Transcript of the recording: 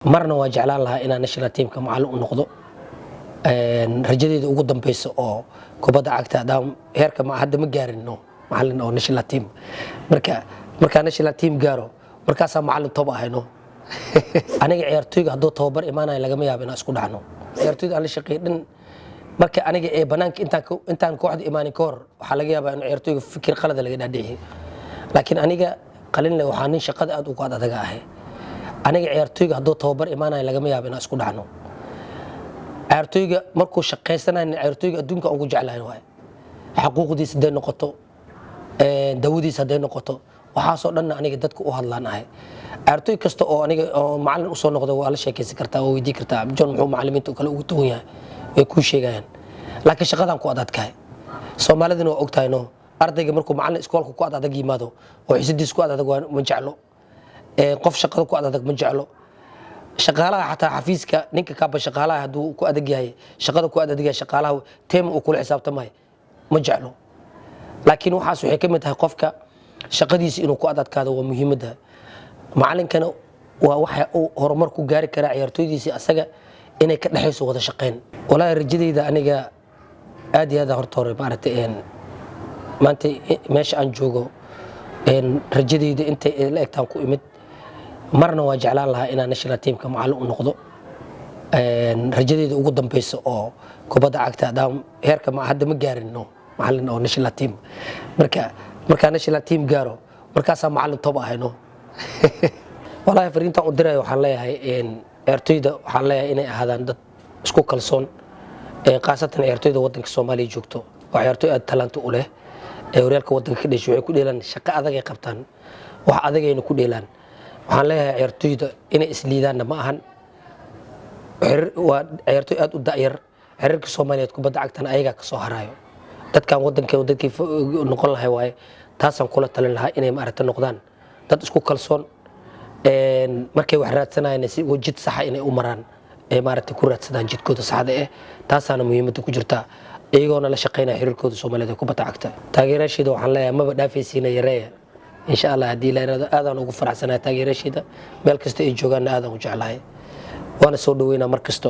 marna waa jeclaan lahaa inaan national teamka macallin u noqdo rajadeeda ugu dambayso oo kubadda cagta hadaan heerka ma hadda ma gaarino macallin oo national team marka national team gaaro markaas macallin toba ahayno aniga ciyaartooyga hadoo tababar imaanay laga yaabo inaan isku dhacno ciyaartooyda aan la shaqeeyay marka aniga ee banaanka intaan kooxda imaanin ka hor waxa laga yaabaa in ciyaartooyga fikir qalad laga dhaadhiciyo laakiin aniga qalin leh waxaan nin shaqada aad ugu adaga ahay aniga ciyaartooyga hadoo tababar imaanay laga yaabo inaan isku dhacno ciyaartooyga markuu shaqeysanayo ciyaartooyga adduunka ugu jeclahay waay xuquuqdiisa haday noqoto dawadiisa haday noqoto waxaasoo dhan aniga dadka u hadlaan ahay ciyaartooy kasta oo aniga macallin u soo noqdo waa la sheekaysan kartaa oo weydii kartaa John muxuu macallimiinta kale ugu toon yahay way ku sheegayaan laakiin shaqadan ku adadkahay Soomaaliduna waa ogtahay ardayga markuu macallin iskoolka ku adag yimaado oo xiisadiis ku adag ma jeclo qof shaqada ku adag ma jeclo shaqaalaha xataa xafiiska ninka ka ba shaqaalaha haduu ku adag yahay shaqada ku adag yahay shaqaalaha team uu kula xisaabtamay ma jeclo laakiin waxaas waxay kamid tahay qofka shaqadiisa inuu ku adadkaado waa muhiimada macallinkana waa waxa uu horumar ku gaari kara ciyaartooydiisa asaga inay ka dhaxayso wada shaqeyn walaa rajadeyda aniga aad iyo aad hortoore maartay maanta meesha aan joogo rajadeyda intay la egtaan ku imid marna waa jeclaan lahaa inaan national teamka macallin u noqdo rajadeyda ugu dambayso oo kubadda cagta hadaan heerka ma hadda ma gaarino macallin oo national team marka national team gaaro markaas macallin toba ahayno wallahi fariintan u diray waxaan leeyahay ciyaartooyda waxaan leeyahay inay ahaadaan dad isku kalsoon qaasatan ciyaartooyda wadanka Soomaaliya joogto waa ciyaartooy aad talent u leh horyaalka wadanka ka dhashay waxay ku dheelaan shaqo adag ay qabtaan wax adag ay ku dheelaan waxaan leeyahay ciyaartooyda inay isliidaan ma ahan waa ciyaartooy aad u daayar xiriirka Soomaaliyeed kubadda cagtana ayaga ka soo harayo dadkan wadankii noqon lahay waay taasan kula talin lahaa inay maaragtay noqdaan dad isku kalsoon markay wax raadsanayaan si wajid sax inay u maraan maaragtay ku raadsadaan jidkooda saxda ah taasana muhiimada ku jirta iyagoona la shaqeynaa xiriirkooda Soomaaliyeed kubadda cagta taageerashada waxaan leeyahay maba dhaafaysiina yareeya insha Allah hadii la yiraahdo aadaan ugu faraxsanahay taageerashada meel kasta ay joogaan aadaan u jeclahay waana soo dhaweynaa mar kasta